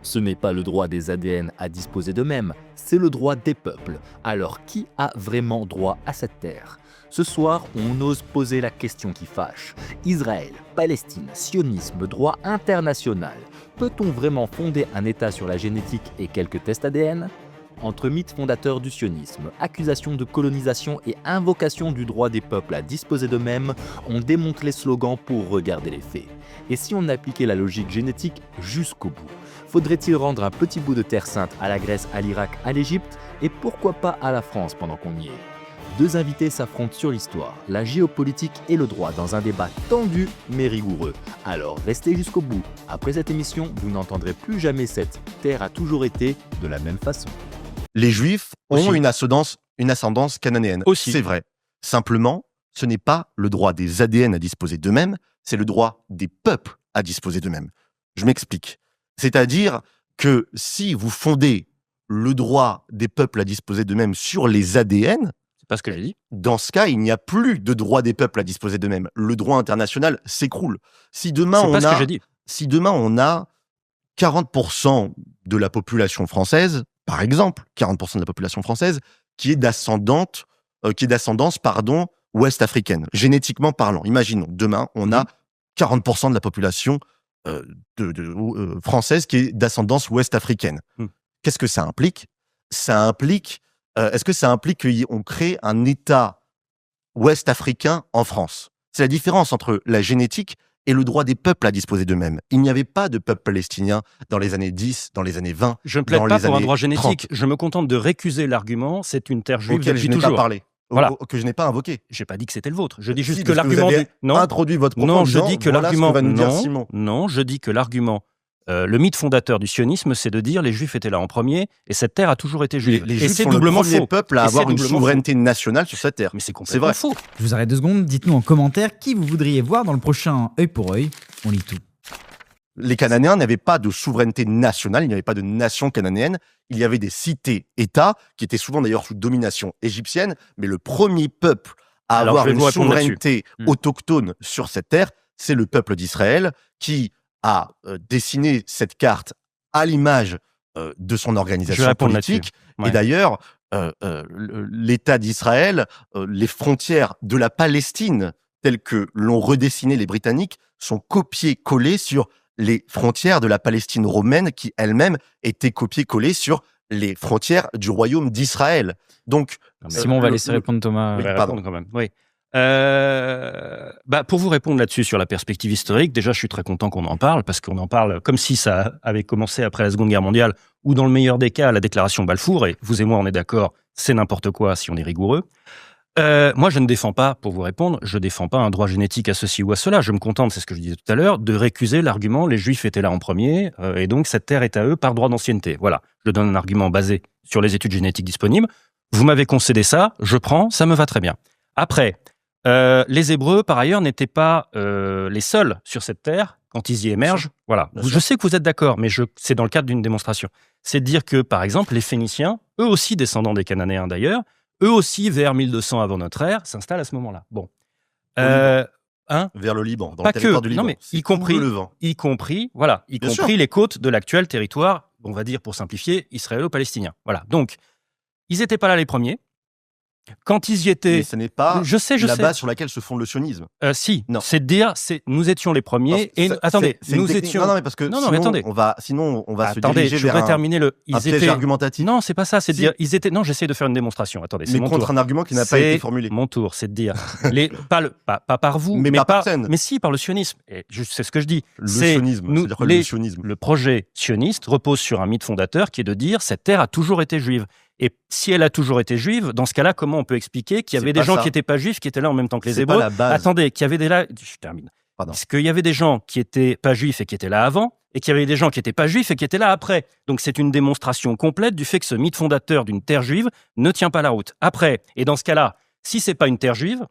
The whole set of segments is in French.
Ce n'est pas le droit des ADN à disposer d'eux-mêmes, c'est le droit des peuples. Alors qui a vraiment droit à cette terre ? Ce soir, on ose poser la question qui fâche. Israël, Palestine, sionisme, droit international. Peut-on vraiment fonder un État sur la génétique et quelques tests ADN ? Entre mythe fondateur du sionisme, accusation de colonisation et invocation du droit des peuples à disposer d'eux-mêmes, on démonte les slogans pour regarder les faits. Et si on appliquait la logique génétique jusqu'au bout ? Faudrait-il rendre un petit bout de terre sainte à la Grèce, à l'Irak, à l'Égypte et pourquoi pas à la France pendant qu'on y est ? Deux invités s'affrontent sur l'histoire, la géopolitique et le droit dans un débat tendu mais rigoureux. Alors restez jusqu'au bout. Après cette émission, vous n'entendrez plus jamais cette « terre a toujours été » de la même façon. Les Juifs ont une ascendance cananéenne. Aussi. C'est vrai. Simplement, ce n'est pas le droit des ADN à disposer d'eux-mêmes, c'est le droit des peuples à disposer d'eux-mêmes. Je m'explique. C'est-à-dire que si vous fondez le droit des peuples à disposer d'eux-mêmes sur les ADN, c'est pas ce que j'ai dit. Dans ce cas, il n'y a plus de droit des peuples à disposer d'eux-mêmes. Le droit international s'écroule. Si demain on a 40% de la population française, par exemple, 40% de la population française, qui est d'ascendance ouest-africaine, génétiquement parlant. Imaginons, demain, on a 40% de la population française qui est d'ascendance ouest-africaine. Qu'est-ce que ça implique ? Est-ce que ça implique qu'on crée un État ouest-africain en France ? C'est la différence entre la génétique et le droit des peuples à disposer d'eux-mêmes. Il n'y avait pas de peuple palestinien dans les années 10, dans les années 20, Je ne plaide pas pour un droit 30. génétique. Je me contente de récuser l'argument. C'est une terre juive auquel depuis je n'ai toujours. pas parlé, Voilà. que je n'ai pas invoqué. J'ai pas dit que c'était le vôtre. Je dis juste Si, que parce l'argument vous avez non, introduit votre propos non, en je disant, dis que voilà l'argument ce que va nous dire Simon. non, je dis que l'argument le mythe fondateur du sionisme, c'est de dire les Juifs étaient là en premier et cette terre a toujours été juive. Les et Juifs c'est sont doublement le premier faux. peuple à Et avoir c'est une doublement souveraineté nationale sur cette terre. Mais c'est C'est complètement vrai. faux. Je vous arrête 2 secondes, dites-nous en commentaire qui vous voudriez voir dans le prochain œil pour œil. On lit tout. Les Cananéens n'avaient pas de souveraineté nationale, il n'y avait pas de nation cananéenne, il y avait des cités-États, qui étaient souvent d'ailleurs sous domination égyptienne, mais le premier peuple à Alors, avoir je vais une vous répondre souveraineté autochtone sur cette terre, c'est le peuple d'Israël, qui a dessiné cette carte à l'image de son Je vais organisation répondre politique. là-dessus. Ouais. Et d'ailleurs, l'État d'Israël, les frontières de la Palestine, telles que l'ont redessiné les Britanniques, sont copiées-collées sur les frontières de la Palestine romaine, qui elle-même étaient copiées-collées sur les frontières du royaume d'Israël. Donc, Simon, on va laisser répondre Thomas. Oui, Je vais pardon. répondre quand même. Oui. Pour vous répondre là-dessus sur la perspective historique, déjà je suis très content qu'on en parle parce qu'on en parle comme si ça avait commencé après la Seconde Guerre mondiale ou dans le meilleur des cas la déclaration Balfour, et vous et moi on est d'accord, c'est n'importe quoi si on est rigoureux. Moi je ne défends pas, pour vous répondre, je défends pas un droit génétique à ceci ou à cela, je me contente, c'est ce que je disais tout à l'heure, de récuser l'argument les Juifs étaient là en premier et donc cette terre est à eux par droit d'ancienneté. Voilà, je donne un argument basé sur les études génétiques disponibles, vous m'avez concédé ça, je prends, ça me va très bien. Après, les Hébreux, par ailleurs, n'étaient pas les seuls sur cette terre quand ils y émergent. Voilà. Je sais que vous êtes d'accord, mais c'est dans le cadre d'une démonstration. C'est de dire que, par exemple, les Phéniciens, eux aussi descendants des Cananéens d'ailleurs, eux aussi, vers 1200 avant notre ère, s'installent à ce moment-là. Bon. vers le Liban, dans Pas le territoire que, du non, Liban. mais C'est y compris- tout le Levant. y compris Bien sûr. les côtes de l'actuel territoire, on va dire pour simplifier, israélo-palestinien. Voilà. Donc, ils n'étaient pas là les premiers. Quand ils y étaient, Mais ce n'est pas je sais. la base sur laquelle se fonde le sionisme. Si, Non. c'est de dire, nous étions les premiers, et attendez, c'est une nous technique. étions. Non, mais parce que Non, mais attendez. sinon on va se Attendez, diriger je vers voudrais terminer le. un piège argumentatif. Non, c'est pas ça. C'est de Si. dire, ils étaient. Non, j'essaie de faire une démonstration. Attendez, c'est mais mon contre tour. un argument qui n'a pas C'est été formulé. Mon tour, c'est de dire, pas par vous, Mais par personne. mais si par le sionisme. Et c'est ce que je dis. Le C'est sionisme, nous- c'est-à-dire quoi, les- le sionisme Le projet sioniste repose sur un mythe fondateur qui est de dire cette terre a toujours été juive. Et si elle a toujours été juive, dans ce cas-là, comment on peut expliquer qu'il y C'est avait des pas gens ça. qui n'étaient pas juifs, qui étaient là en même temps que les C'est pas Hébreux la base. Attendez, qu'il y avait des là. Je termine. Pardon. Parce qu'il y avait des gens qui étaient pas juifs et qui étaient là avant, et qu'il y avait des gens qui étaient pas juifs et qui étaient là après. Donc c'est une démonstration complète du fait que ce mythe fondateur d'une terre juive ne tient pas la route. Après, et dans ce cas-là, si c'est pas une terre juive,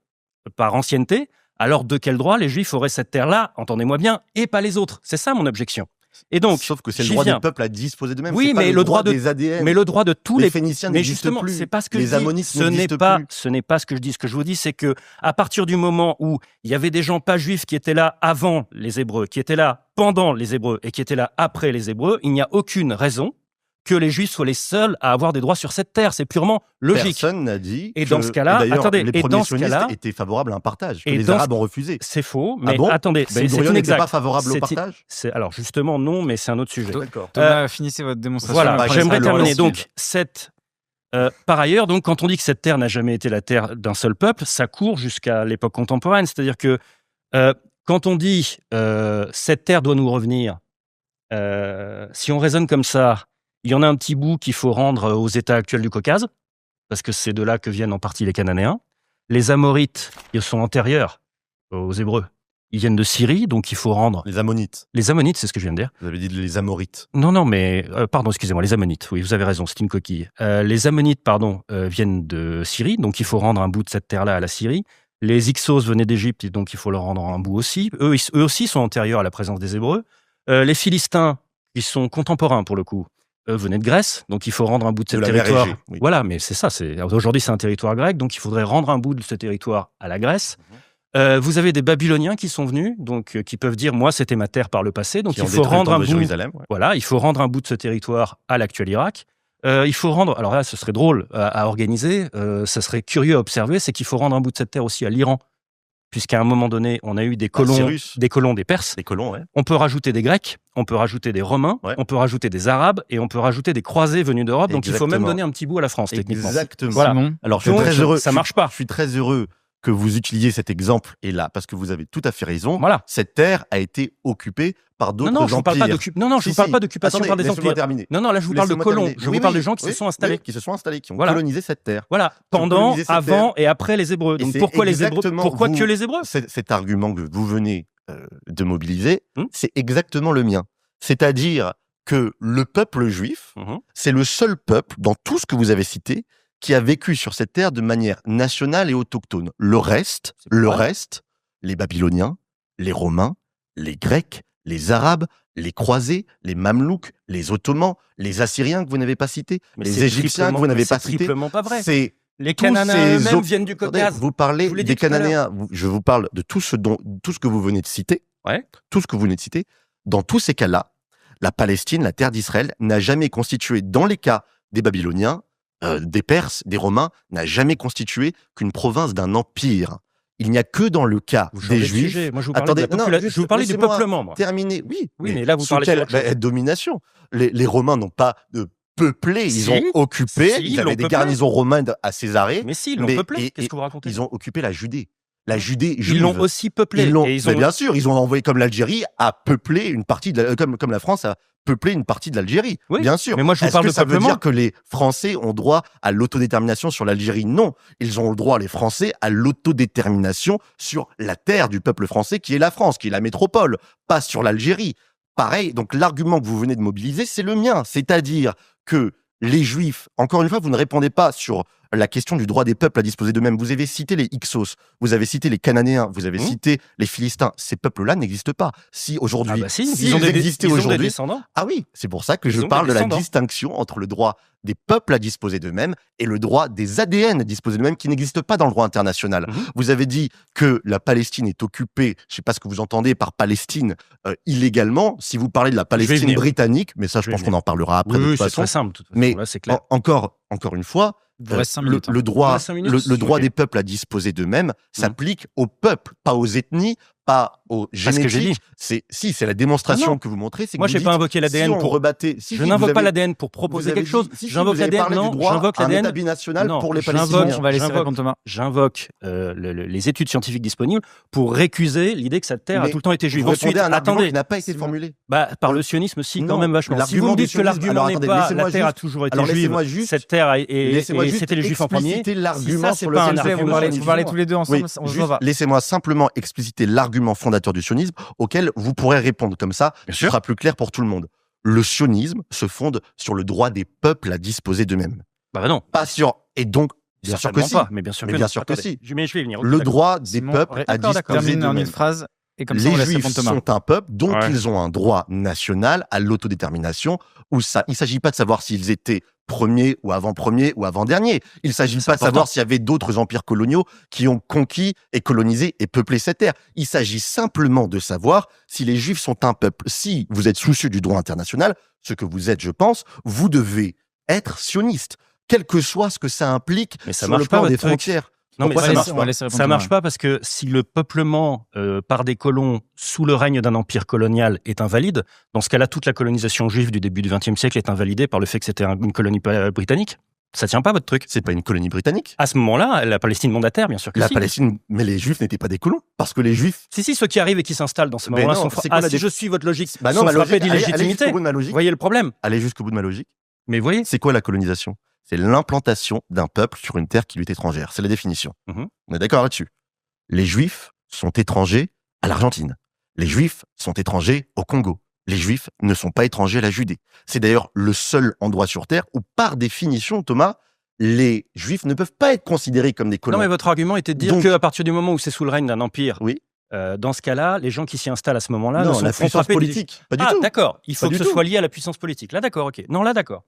par ancienneté, alors de quel droit les juifs auraient cette terre-là, entendez-moi bien, et pas les autres ? C'est ça mon objection. Et donc, sauf que c'est le j'y droit viens. des peuples à disposer d'eux-mêmes. Oui, c'est pas mais le droit de- des ADN. Mais le droit de tous les les Phéniciens mais n'existent justement, plus. c'est pas ce que les je dis. Ammonites Ce n'est n'existent pas, plus. ce n'est pas ce que je dis. Ce que je vous dis, c'est que à partir du moment où il y avait des gens pas juifs qui étaient là avant les Hébreux, qui étaient là pendant les Hébreux et qui étaient là après les Hébreux, il n'y a aucune raison que les Juifs soient les seuls à avoir des droits sur cette terre. C'est purement logique. Personne n'a dit. Et que- dans ce cas-là, d'ailleurs, attendez, les et premiers dans ce sionistes cas-là- étaient favorables à un partage. Que Et les dans Arabes ce- ont refusé. C'est faux, Ah mais bon attendez, Ben c'est Gurion n'était inexact. pas favorable au C'est- partage. Alors justement, non, mais c'est un autre sujet. D'accord. Thomas, finissez votre démonstration. Voilà, après, j'aimerais ça, terminer. le Donc, par ailleurs, donc, quand on dit que cette terre n'a jamais été la terre d'un seul peuple, ça court jusqu'à l'époque contemporaine. C'est-à-dire que quand on dit cette terre doit nous revenir, si on raisonne comme ça, il y en a un petit bout qu'il faut rendre aux États actuels du Caucase, parce que c'est de là que viennent en partie les Cananéens. Les Amorites, ils sont antérieurs aux Hébreux. Ils viennent de Syrie, donc il faut rendre... Les Ammonites. Les Ammonites, c'est ce que je viens de dire. Vous avez dit les Amorites. Non, mais... pardon, excusez-moi, les Ammonites. Oui, vous avez raison, c'est une coquille. Les Ammonites, viennent de Syrie, donc il faut rendre un bout de cette terre-là à la Syrie. Les Hyksos venaient d'Égypte, et donc il faut leur rendre un bout aussi. Eux aussi sont antérieurs à la présence des Hébreux. Les Philistins, qui sont contemporains pour le coup, eux venaient de Grèce, donc il faut rendre un bout de ce De la territoire. mer Égée, oui. Voilà, mais c'est ça. Aujourd'hui, c'est un territoire grec, donc il faudrait rendre un bout de ce territoire à la Grèce. Vous avez des Babyloniens qui sont venus, donc qui peuvent dire moi c'était ma terre par le passé, donc Qui il ont faut détruit le rendre un temple de bout. Jérusalem. Ouais. Voilà, il faut rendre un bout de ce territoire à l'actuel Irak. Il faut rendre, alors là, ce serait drôle à organiser, ça serait curieux à observer, c'est qu'il faut rendre un bout de cette terre aussi à l'Iran, puisqu'à un moment donné, on a eu des colons, Cyrus. des colons, des Perses. Les colons, ouais. On peut rajouter des Grecs, on peut rajouter des Romains, Ouais. on peut rajouter des Arabes et on peut rajouter des croisés venus d'Europe. Donc il faut même Exactement. donner un petit bout à la France, techniquement. Exactement. Voilà. Simon, Alors, je suis Donc, très heureux. ça marche pas. Je suis très heureux que vous utilisiez cet exemple et là, parce que vous avez tout à fait raison. Voilà. Cette terre a été occupée par d'autres Non, je vous parle pas empires. d'occupation. Non, je vous parle pas d'occupation Attendez, par des laissez-moi empires. terminer. Non, là, je vous parle de Laissez-moi colons. terminer. Je Oui, vous parle oui, de gens qui oui, se sont installés. oui, qui se sont installés, qui ont Voilà. colonisé cette terre. Voilà, Ils ont pendant, colonisé cette avant et après les Hébreux. Et Donc c'est pourquoi les Hébreux exactement Pourquoi vous- que les Hébreux Cet argument que vous venez de mobiliser, Hmm. c'est exactement le mien. C'est-à-dire que le peuple juif, c'est le seul peuple, dans tout ce que vous avez cité, qui a vécu sur cette terre de manière nationale et autochtone. Le reste, les Babyloniens, les Romains, les Grecs, les Arabes, les Croisés, les Mamelouks, les Ottomans, les Assyriens que vous n'avez pas cités, Mais les c'est Égyptiens que vous n'avez pas C'est cités. triplement pas vrai. C'est Les tous Cananéens ces eux-mêmes op- viennent du Attendez, Caucase. vous parlez Je vous l'ai des dit tout à l'heure. Cananéens. Je vous parle de tout ce que vous venez de citer. Ouais. Tout ce que vous venez de citer. Dans tous ces cas-là, la Palestine, la terre d'Israël, n'a jamais constitué, dans les cas des Babyloniens, des Perses, des Romains, n'a jamais constitué qu'une province d'un empire. Il n'y a que dans le cas Vous des changez de Juifs. sujet. Moi, je vous Attendez, parlais, juste je vous parlais du laissez-moi peuplement, moi. terminer. Oui, Oui, mais là, vous sous parlez quelle d'autre chose. domination les Romains n'ont pas peuplé, ils Si. ont occupé, Si, ils ils avaient l'ont des peuplé. garnisons romaines à Césarée. Mais si, ils l'ont Mais- peuplé. et- Qu'est-ce que vous racontez Ils ont occupé la Judée. La Judée juive. Ils l'ont aussi peuplé. Ils l'ont, Et ils mais ont... bien sûr, ils ont envoyé comme l'Algérie à peupler une partie, comme la France a peuplé une partie de l'Algérie. Oui, bien sûr. mais moi, je vous Est-ce parle que de ça veut peuplement. dire que les Français ont droit à l'autodétermination sur l'Algérie? Non. Ils ont le droit, les Français, à l'autodétermination sur la terre du peuple français, qui est la France, qui est la métropole, pas sur l'Algérie. Pareil, donc l'argument que vous venez de mobiliser, c'est le mien. C'est-à-dire que les Juifs, encore une fois, vous ne répondez pas sur la question du droit des peuples à disposer d'eux-mêmes. Vous avez cité les Hyksos, vous avez cité les Cananéens, vous avez cité les Philistins. Ces peuples-là n'existent pas. Si aujourd'hui, Ah bah si, s'ils ils ont des existaient ils ont des aujourd'hui, descendants. ah oui, c'est pour ça que Ils je ont parle des de la descendants. distinction entre le droit des peuples à disposer d'eux-mêmes et le droit des ADN à disposer d'eux-mêmes qui n'existe pas dans le droit international. Vous avez dit que la Palestine est occupée, je ne sais pas ce que vous entendez par Palestine, illégalement. Si vous parlez de la Palestine venir. britannique, mais ça je Je vais pense venir. qu'on en parlera après de Oui, toute c'est façon. très simple. de toute façon. Mais Là, c'est clair. encore une fois, il vous reste 5 le, minutes. le droit, Il reste 5 minutes, le droit ok. des peuples à disposer d'eux-mêmes s'applique au peuple, pas aux ethnies, pas aux ce que j'ai génétiques. C'est la démonstration Non, non. que vous montrez. C'est que Moi, vous j'ai pas dites, invoqué l'ADN si on pour. rebattait, Je n'invoque pas l'ADN pour proposer quelque chose. J'invoque l'ADN. du Non, droit j'invoque à un l'ADN. état binational Non, pour les j'invoque- Palestiniens. On va laisser J'invoque- répondre Thomas. J'invoque les études scientifiques disponibles pour récuser l'idée que cette terre a Mais tout le temps été juive. Vous répondez à un argument attendez, qui n'a pas été formulé. par le sionisme, si, quand Non, même vachement. Si l'argument vous me du dites que sionisme- l'argument alors, n'est attendez, pas laissez-moi la terre a juste- toujours été alors, juive, laissez-moi juste- cette terre et Laissez-moi juste c'était les juifs en premier. expliciter Si l'argument ça, c'est sur pas un lequel S'il vous plaît, argument. vous parlez tous les deux ensemble, Oui, on se juste va. laissez-moi simplement expliciter l'argument fondateur du sionisme auquel vous pourrez répondre. Comme ça, Bien ce sûr. sera plus clair pour tout le monde. Le sionisme se fonde sur le droit des peuples à disposer d'eux-mêmes. Bah non. Pas sur... Et donc, bien sûr que Certainement si. pas, mais bien sûr Mais que bien non. sûr que Attendez, si. mais je vais y venir. Le droit des Simon, peuples à d'accord, disposer termine en une d'eux-mêmes. phrase. Et comme ça, Les on laisse Juifs répondre Thomas. sont un peuple, donc Ouais. ils ont un droit national à l'autodétermination. Où ça, il ne s'agit pas de savoir s'ils étaient premiers ou avant-derniers. Il ne s'agit pas de important. savoir s'il y avait d'autres empires coloniaux qui ont conquis et colonisé et peuplé cette terre. Il s'agit simplement de savoir si les Juifs sont un peuple. Si vous êtes soucieux du droit international, ce que vous êtes, je pense, vous devez être sioniste, quel que soit ce que ça implique Mais ça sur le marche pas, plan des votre truc. frontières. Non, mais Pourquoi ça ça marche marche On va pas laisser répondre Ça Thomas. marche pas parce que si le peuplement par des colons sous le règne d'un empire colonial est invalide, dans ce cas-là, toute la colonisation juive du début du XXe siècle est invalidée par le fait que c'était une colonie britannique. Ça tient pas votre truc. C'est pas une colonie britannique. À ce moment-là, la Palestine mandataire, bien sûr que La si. Palestine, mais les Juifs n'étaient pas des colons, parce que les Juifs. Si, ceux qui arrivent et qui s'installent dans ce Mais moment-là non, sont c'est quoi la si je suis votre logique, Bah non, sont ma frappés logique. Allez d'illégitimité. jusqu'au bout de ma logique. Vous voyez le problème. Allez jusqu'au bout de ma logique. Mais vous voyez, C'est quoi la colonisation? C'est l'implantation d'un peuple sur une terre qui lui est étrangère. C'est la définition. Mhm. On est d'accord là-dessus. Les Juifs sont étrangers à l'Argentine. Les Juifs sont étrangers au Congo. Les Juifs ne sont pas étrangers à la Judée. C'est d'ailleurs le seul endroit sur terre où, par définition, Thomas, les Juifs ne peuvent pas être considérés comme des colons. non mais votre argument était de dire Donc- qu'à partir du moment où c'est sous le règne d'un empire, Oui. dans ce cas-là, les gens qui s'y installent à ce moment-là ne Non, sont la feront puissance frapper politique. Pas du Ah tout. d'accord, il faut Pas que du ce tout. soit lié à la puissance politique. Là d'accord, ok. Non là d'accord.